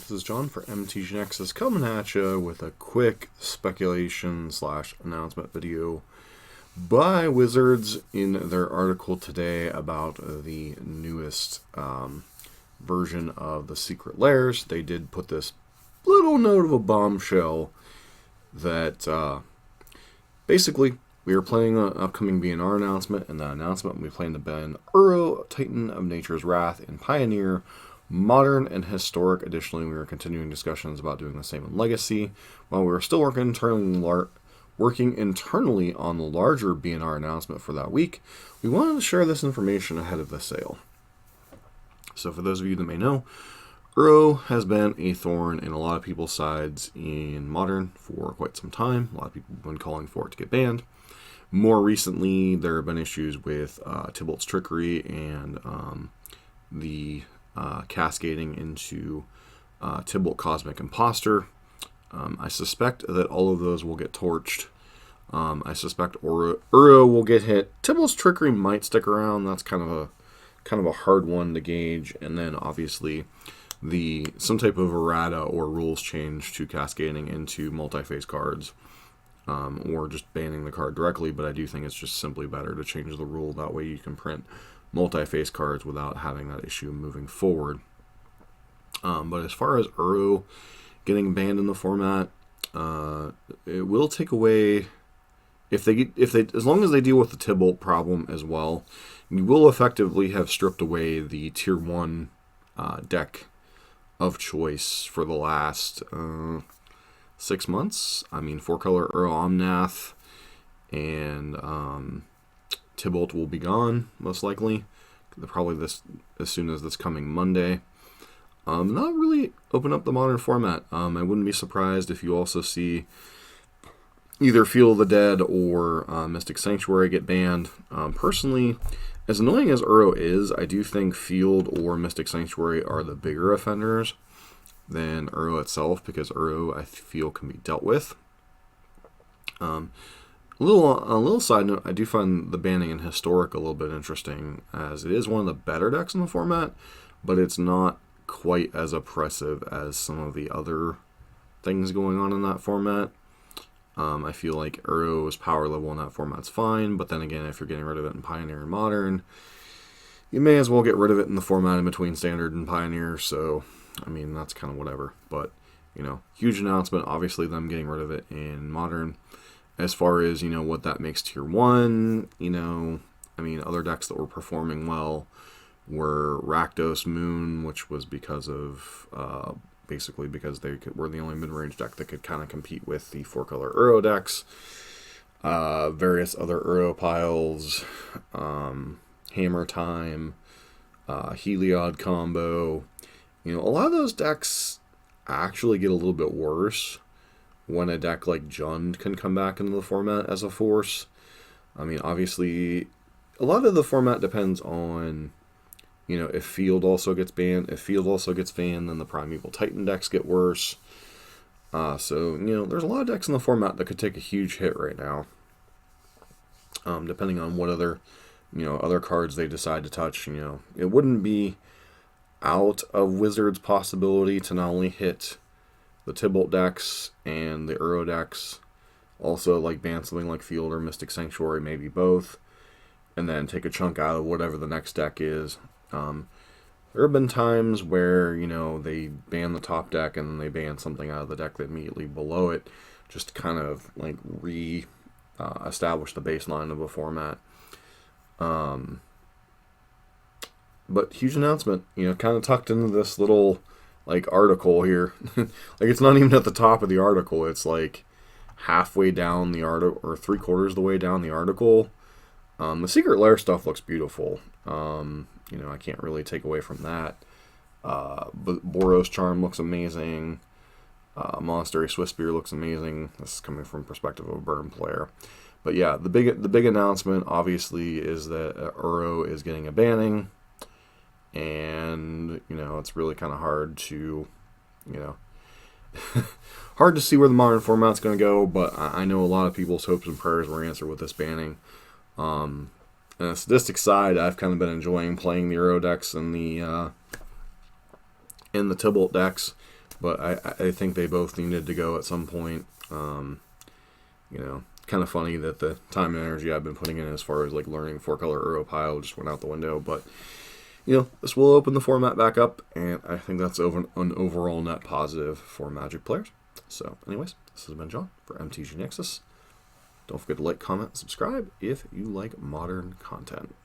this is John for MTG coming at you with a quick speculation / announcement video by Wizards in their article today about the newest version of the Secret Lairs. They did put this little note of a bombshell that basically we are playing an upcoming BNR announcement, and that announcement we plan to ban Uro, Titan of Nature's Wrath in Pioneer, Modern, and Historic. Additionally, we are continuing discussions about doing the same in Legacy. While we are still working internally on the larger BNR announcement for that week, we wanted to share this information ahead of the sale. So for those of you that may know, Uro has been a thorn in a lot of people's sides in Modern for quite some time. A lot of people have been calling for it to get banned. More recently, there have been issues with Tybalt's Trickery and the cascading into Tybalt Cosmic Imposter. I suspect that all of those will get torched. I suspect Uro will get hit. Tybalt's Trickery might stick around. That's kind of a hard one to gauge. And then obviously some type of errata or rules change to cascading into multi-phase cards, or just banning the card directly. But I do think it's just simply better to change the rule. That way you can print multi-phase cards without having that issue moving forward. But as far as Uro getting banned in the format, it will take away, if they as long as they deal with the Tybalt problem as well, you will effectively have stripped away the tier 1 deck of choice for the last 6 months. I mean, 4-color Uro Omnath and Tybalt will be gone, most likely. Probably as soon as this coming Monday. Not really open up the Modern format. I wouldn't be surprised if you also see either Field of the Dead or Mystic Sanctuary get banned. Personally, as annoying as Uro is, I do think Field or Mystic Sanctuary are the bigger offenders than Uro itself, because Uro, I feel, can be dealt with. A little side note, I do find the banning in Historic a little bit interesting, as it is one of the better decks in the format, but it's not quite as oppressive as some of the other things going on in that format. I feel like Uro's power level in that format's fine, but then again, if you're getting rid of it in Pioneer and Modern, you may as well get rid of it in the format in between Standard and Pioneer. So, I mean, that's kind of whatever. But, huge announcement, obviously, them getting rid of it in Modern. As far as, what that makes tier 1, other decks that were performing well were Rakdos Moon, which was because of, basically because they were the only mid-range deck that could kind of compete with the 4-color Uro decks. Various other Uro piles, Hammer Time, Heliod combo. A lot of those decks actually get a little bit worse when a deck like Jund can come back into the format as a force. I mean, obviously, a lot of the format depends on, if Field also gets banned. If Field also gets banned, then the Primeval Titan decks get worse. So, there's a lot of decks in the format that could take a huge hit right now. Depending on what other cards they decide to touch. It wouldn't be out of Wizards' possibility to not only hit the Tybalt decks and the Uro decks, also like ban something like Field or Mystic Sanctuary, maybe both, and then take a chunk out of whatever the next deck is. There have been times where, they ban the top deck and then they ban something out of the deck that immediately below it, just to kind of like establish the baseline of a format. But huge announcement, kind of tucked into this little article here. Like, it's not even at the top of the article. It's like halfway down the article, or 3/4 of the way down the article. The Secret Lair stuff looks beautiful. I can't really take away from that. But Boros Charm looks amazing. Monastery Swiftspear looks amazing. This is coming from the perspective of a Burn player. But yeah, the big announcement obviously is that Uro is getting a banning. And, it's really kind of hard to, hard to see where the Modern format's going to go, but I know a lot of people's hopes and prayers were answered with this banning. On the sadistic side, I've kind of been enjoying playing the Uro decks and the Tybalt decks, But I think they both needed to go at some point. Kind of funny that the time and energy I've been putting in as far as like learning 4-color Uro pile just went out the window. But this will open the format back up, and I think that's an overall net positive for Magic players. So, anyways, this has been John for MTG Nexus. Don't forget to like, comment, and subscribe if you like modern content.